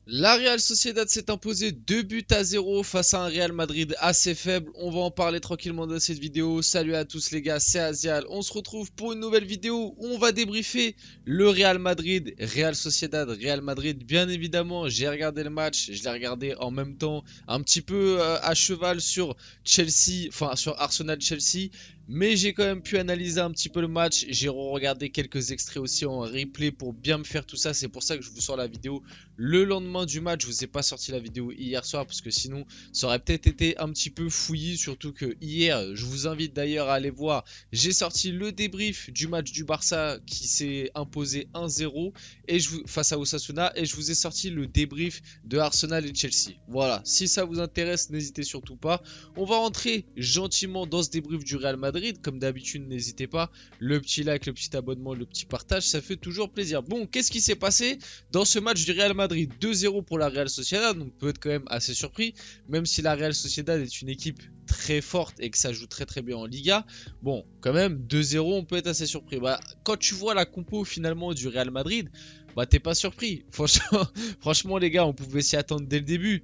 La Real Sociedad s'est imposée 2 buts à 0 face à un Real Madrid assez faible. On va en parler tranquillement dans cette vidéo. Salut à tous les gars, c'est Azial. On se retrouve pour une nouvelle vidéo où on va débriefer le Real Madrid, Real Sociedad, Real Madrid. Bien évidemment, j'ai regardé le match, je l'ai regardé en même temps, un petit peu à cheval sur Chelsea, enfin sur Arsenal-Chelsea. Mais j'ai quand même pu analyser un petit peu le match. J'ai regardé quelques extraits aussi en replay pour bien me faire tout ça. C'est pour ça que je vous sors la vidéo le lendemain du match. Je vous ai pas sorti la vidéo hier soir parce que sinon ça aurait peut-être été un petit peu fouillis. Surtout que hier, je vous invite d'ailleurs à aller voir. J'ai sorti le débrief du match du Barça qui s'est imposé 1-0 face à Osasuna. Et je vous ai sorti le débrief de Arsenal et Chelsea. Voilà, si ça vous intéresse, n'hésitez surtout pas. On va rentrer gentiment dans ce débrief du Real Madrid. Comme d'habitude, n'hésitez pas. Le petit like, le petit abonnement, le petit partage, ça fait toujours plaisir. Bon, qu'est-ce qui s'est passé dans ce match du Real Madrid? 2-0 pour la Real Sociedad, on peut être quand même assez surpris, même si la Real Sociedad est une équipe très forte et que ça joue très très bien en Liga. Bon, quand même, 2-0, on peut être assez surpris. Bah, quand tu vois la compo finalement du Real Madrid, bah t'es pas surpris. Franchement, les gars, on pouvait s'y attendre dès le début.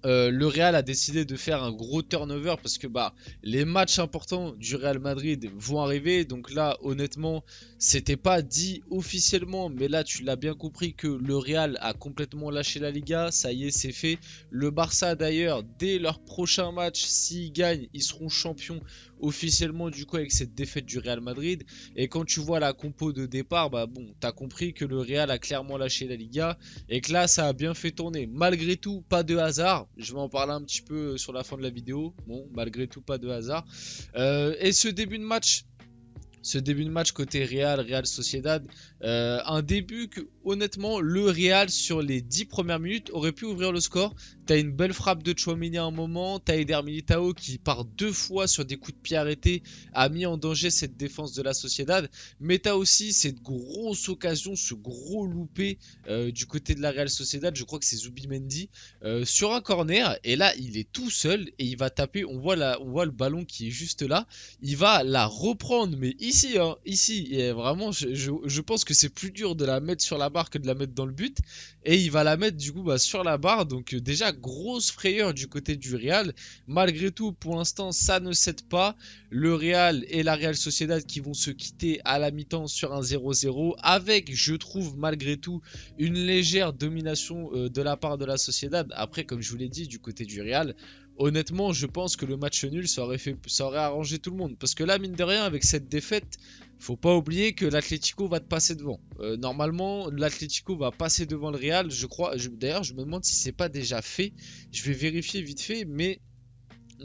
Le Real a décidé de faire un gros turnover parce que bah les matchs importants du Real Madrid vont arriver. Donc là, honnêtement, c'était pas dit officiellement, mais là tu l'as bien compris que le Real a complètement lâché la Liga. Ça y est, c'est fait. Le Barça d'ailleurs, dès leur prochain match, s'ils gagnent, ils seront champions officiellement du coup avec cette défaite du Real Madrid. Et quand tu vois la compo de départ, bah bon, t'as compris que le Real a clairement lâché la Liga et que là ça a bien fait tourner. Malgré tout, pas de hasard. Je vais en parler un petit peu sur la fin de la vidéo. Bon, malgré tout, pas de hasard. Et ce début de match côté Real Sociedad, un début que honnêtement le Real sur les 10 premières minutes aurait pu ouvrir le score. T'as une belle frappe de Tchouaméni à un moment, t'as Eder Militao qui par deux fois sur des coups de pied arrêtés a mis en danger cette défense de la Sociedad, mais t'as aussi cette grosse occasion, ce gros loupé du côté de la Real Sociedad, je crois que c'est Zubimendi, sur un corner, et là il est tout seul et il va taper, on voit le ballon qui est juste là, il va la reprendre, mais ici, hein, ici, et vraiment, je pense que c'est plus dur de la mettre sur la barre que de la mettre dans le but, et il va la mettre du coup bah, sur la barre, donc déjà grosse frayeur du côté du Real. Malgré tout, pour l'instant, ça ne cède pas. Le Real et la Real Sociedad qui vont se quitter à la mi-temps sur un 0-0, avec, je trouve, malgré tout, une légère domination de la part de la Sociedad. Après, comme je vous l'ai dit, du côté du Real, honnêtement, je pense que le match nul, ça aurait arrangé tout le monde. Parce que là, mine de rien, avec cette défaite, faut pas oublier que l'Atlético va te passer devant. Normalement, l'Atlético va passer devant le Real, je crois. D'ailleurs, je me demande si c'est pas déjà fait. Je vais vérifier vite fait, mais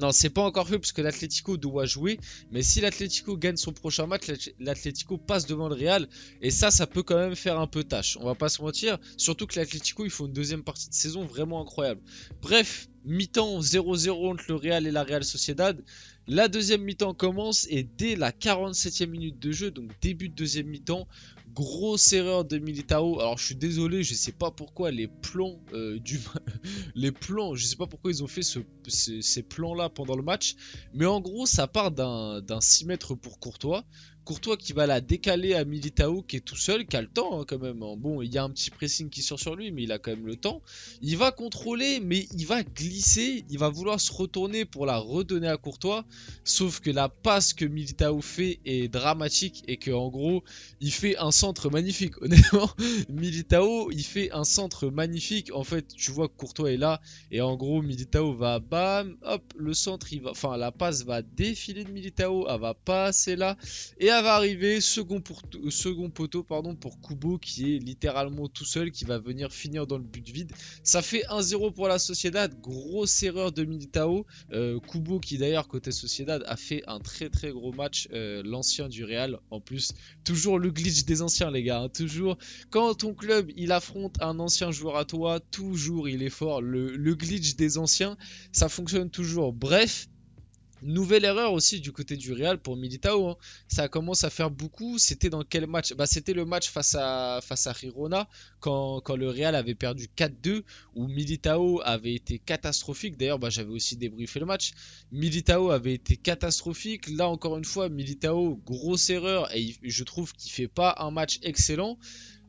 non, c'est pas encore fait parce que l'Atlético doit jouer. Mais si l'Atlético gagne son prochain match, l'Atlético passe devant le Real. Et ça peut quand même faire un peu tâche. On va pas se mentir. Surtout que l'Atlético, il faut une deuxième partie de saison vraiment incroyable. Bref, mi-temps 0-0 entre le Real et la Real Sociedad. La deuxième mi-temps commence et dès la 47e minute de jeu, donc début de deuxième mi-temps, grosse erreur de Militao. Alors je suis désolé, je sais pas pourquoi les plans les plans, je sais pas pourquoi ils ont fait ces plans-là pendant le match, mais en gros, ça part d'un 6 mètres pour Courtois. Courtois qui va la décaler à Militao qui est tout seul, qui a le temps hein, quand même. Bon, il y a un petit pressing qui sort sur lui, mais il a quand même le temps. Il va contrôler, mais il va glisser. Il va vouloir se retourner pour la redonner à Courtois. Sauf que la passe que Militao fait est dramatique et que en gros, il fait un centre magnifique. Honnêtement, Militao, il fait un centre magnifique. En fait, tu vois que Courtois est là et en gros, Militao va bam, hop, le centre, enfin la passe va défiler de Militao, elle va passer là et elle va arriver second poteau pardon pour Kubo qui est littéralement tout seul qui va venir finir dans le but vide. Ça fait 1-0 pour la Sociedad, grosse erreur de Militao. Kubo qui d'ailleurs côté Sociedad a fait un très très gros match, l'ancien du Real en plus. Toujours le glitch des anciens les gars, hein, toujours quand ton club il affronte un ancien joueur à toi, toujours il est fort. Le glitch des anciens, ça fonctionne toujours. Bref. Nouvelle erreur aussi du côté du Real pour Militao, hein. Ça commence à faire beaucoup. C'était dans quel match? Bah, c'était le match face à Girona quand le Real avait perdu 4-2 où Militao avait été catastrophique. D'ailleurs, bah, j'avais aussi débriefé le match. Militao avait été catastrophique. Là, encore une fois, Militao, grosse erreur et je trouve qu'il fait pas un match excellent.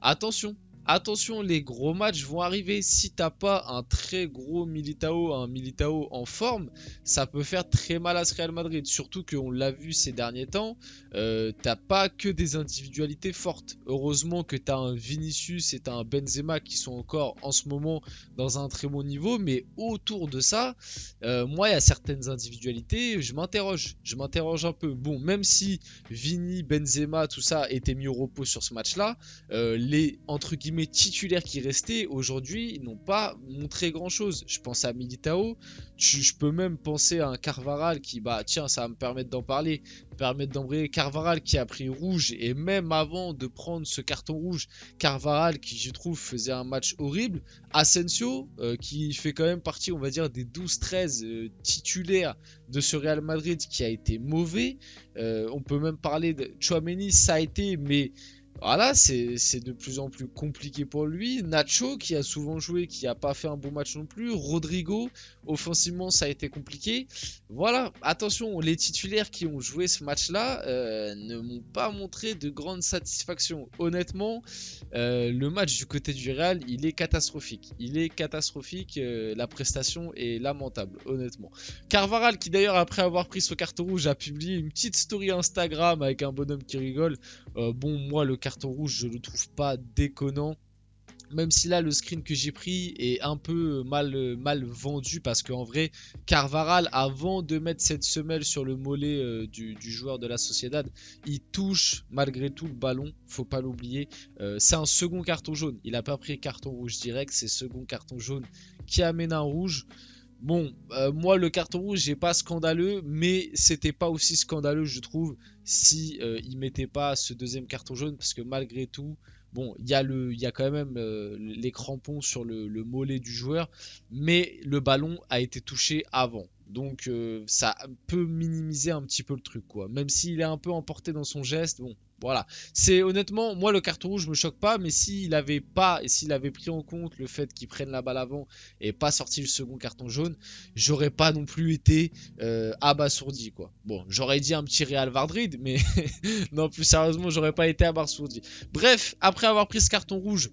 Attention, Attention, les gros matchs vont arriver. Si t'as pas un très gros Militao, un Militao en forme, ça peut faire très mal à ce Real Madrid. Surtout qu'on l'a vu ces derniers temps, t'as pas que des individualités fortes. Heureusement que t'as un Vinicius et t'as un Benzema qui sont encore en ce moment dans un très bon niveau. Mais autour de ça, moi, il y a certaines individualités, je m'interroge. Je m'interroge un peu. Bon, même si Vini, Benzema, tout ça étaient mis au repos sur ce match-là, les entre guillemets titulaires qui restaient aujourd'hui n'ont pas montré grand chose. Je pense à Militao, je peux même penser à un Carvajal qui, bah tiens, ça va me permettre d'en parler, permettre d'embrayer. Carvajal qui a pris rouge, et même avant de prendre ce carton rouge, Carvajal qui je trouve faisait un match horrible. Asensio qui fait quand même partie, on va dire, des 12-13 titulaires de ce Real Madrid qui a été mauvais. On peut même parler de Tchouaméni, ça a été, mais voilà, c'est de plus en plus compliqué pour lui. Nacho, qui a souvent joué, qui n'a pas fait un bon match non plus. Rodrigo, offensivement, ça a été compliqué. Voilà, attention, les titulaires qui ont joué ce match-là ne m'ont pas montré de grande satisfaction. Honnêtement, le match du côté du Real, il est catastrophique. Il est catastrophique, la prestation est lamentable, honnêtement. Carvajal, qui d'ailleurs, après avoir pris ce carton rouge, a publié une petite story Instagram avec un bonhomme qui rigole. Bon, moi, le carton rouge, je le trouve pas déconnant. Même si là, le screen que j'ai pris est un peu mal vendu. Parce qu'en vrai, Carvajal, avant de mettre cette semelle sur le mollet du joueur de la Sociedad, il touche malgré tout le ballon. Faut pas l'oublier. C'est un second carton jaune. Il n'a pas pris carton rouge direct. C'est second carton jaune qui amène un rouge. Bon, moi le carton rouge j'ai pas scandaleux, mais c'était pas aussi scandaleux je trouve si il mettait pas ce deuxième carton jaune, parce que malgré tout, bon, il y a quand même les crampons sur le mollet du joueur, mais le ballon a été touché avant. Donc ça peut minimiser un petit peu le truc quoi. Même s'il est un peu emporté dans son geste, bon, voilà. C'est honnêtement, moi le carton rouge me choque pas, mais s'il avait pas et s'il avait pris en compte le fait qu'il prenne la balle avant et pas sorti le second carton jaune, j'aurais pas non plus été abasourdi quoi. Bon, j'aurais dit un petit Real Madrid, mais non, plus sérieusement, j'aurais pas été abasourdi. Bref, après avoir pris ce carton rouge,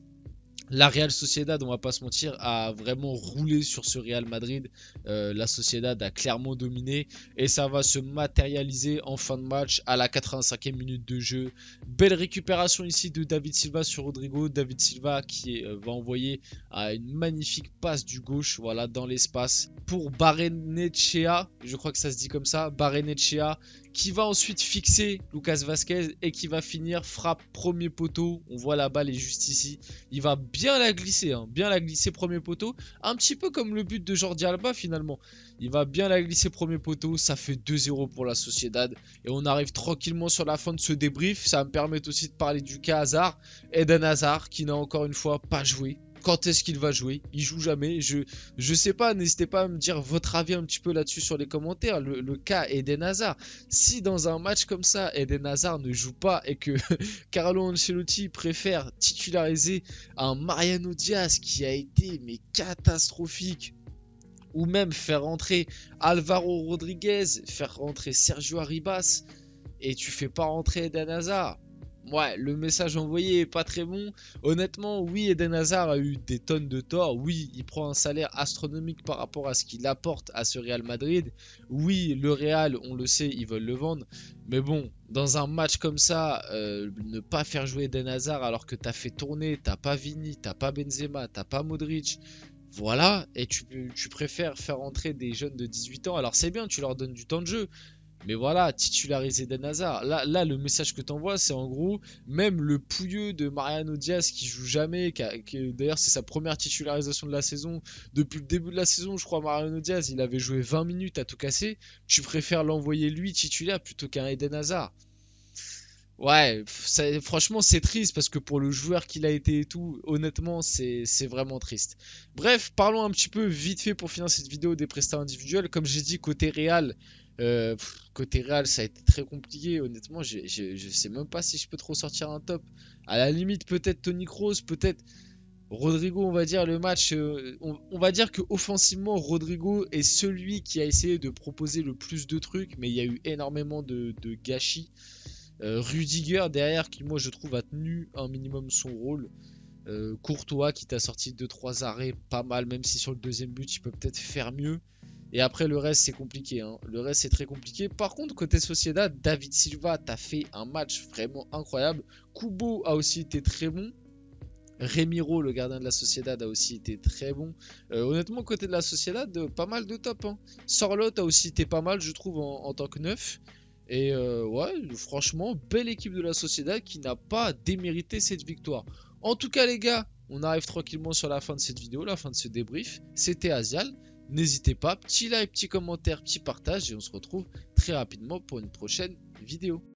la Real Sociedad, on va pas se mentir, a vraiment roulé sur ce Real Madrid. La Sociedad a clairement dominé et ça va se matérialiser en fin de match à la 85e minute de jeu. Belle récupération ici de David Silva sur Rodrigo. David Silva qui va envoyer une magnifique passe du gauche, voilà, dans l'espace pour Barrenechea. Je crois que ça se dit comme ça, Barrenechea, qui va ensuite fixer Lucas Vazquez et qui va finir frappe premier poteau. On voit la balle est juste ici. Il va bien la glisser, hein, bien la glisser premier poteau. Un petit peu comme le but de Jordi Alba finalement. Il va bien la glisser premier poteau. Ça fait 2-0 pour la Sociedad. Et on arrive tranquillement sur la fin de ce débrief. Ça va me permettre aussi de parler du cas Hazard. Eden Hazard qui n'a encore une fois pas joué. Quand est-ce qu'il va jouer? Il joue jamais. Je sais pas, n'hésitez pas à me dire votre avis un petit peu là-dessus sur les commentaires. Le cas Eden Hazard. Si dans un match comme ça, Eden Hazard ne joue pas et que Carlo Ancelotti préfère titulariser un Mariano Diaz qui a été mais catastrophique, ou même faire rentrer Alvaro Rodriguez, faire rentrer Sergio Arribas, et tu fais pas rentrer Eden Hazard. Ouais, le message envoyé est pas très bon. Honnêtement, oui, Eden Hazard a eu des tonnes de torts. Oui, il prend un salaire astronomique par rapport à ce qu'il apporte à ce Real Madrid. Oui, le Real, on le sait, ils veulent le vendre. Mais bon, dans un match comme ça, ne pas faire jouer Eden Hazard alors que t'as fait tourner, t'as pas Vini, t'as pas Benzema, t'as pas Modric. Voilà, et tu préfères faire entrer des jeunes de 18 ans. Alors c'est bien, tu leur donnes du temps de jeu. Mais voilà, titulariser Eden Hazard. Là, le message que t'envoies, c'est en gros, même le pouilleux de Mariano Diaz qui joue jamais, d'ailleurs c'est sa première titularisation de la saison. Depuis le début de la saison, je crois, Mariano Diaz, il avait joué 20 minutes à tout casser. Tu préfères l'envoyer lui titulaire plutôt qu'un Eden Hazard. Ouais, franchement c'est triste parce que pour le joueur qu'il a été et tout, honnêtement c'est vraiment triste. Bref, parlons un petit peu vite fait pour finir cette vidéo des prestats individuels. Comme j'ai dit, côté Real ça a été très compliqué. Honnêtement, je sais même pas si je peux trop sortir un top. À la limite peut-être Toni Kroos, peut-être Rodrigo, on va dire le match, on va dire que offensivement Rodrigo est celui qui a essayé de proposer le plus de trucs, mais il y a eu énormément de gâchis. Rudiger derrière qui moi je trouve a tenu un minimum son rôle. Courtois qui t'a sorti 2-3 arrêts pas mal, même si sur le deuxième but il peut peut-être faire mieux. Et après le reste c'est compliqué, hein. Le reste c'est très compliqué. Par contre côté Sociedad, David Silva t'a fait un match vraiment incroyable. Kubo a aussi été très bon. Remiro, le gardien de la Sociedad, a aussi été très bon. Honnêtement, côté de la Sociedad, pas mal de top, hein. Sorloth a aussi été pas mal, je trouve, en tant que neuf. Et ouais, franchement, belle équipe de la Sociedad qui n'a pas démérité cette victoire. En tout cas, les gars, on arrive tranquillement sur la fin de cette vidéo, la fin de ce débrief. C'était Asial. N'hésitez pas, petit like, petit commentaire, petit partage. Et on se retrouve très rapidement pour une prochaine vidéo.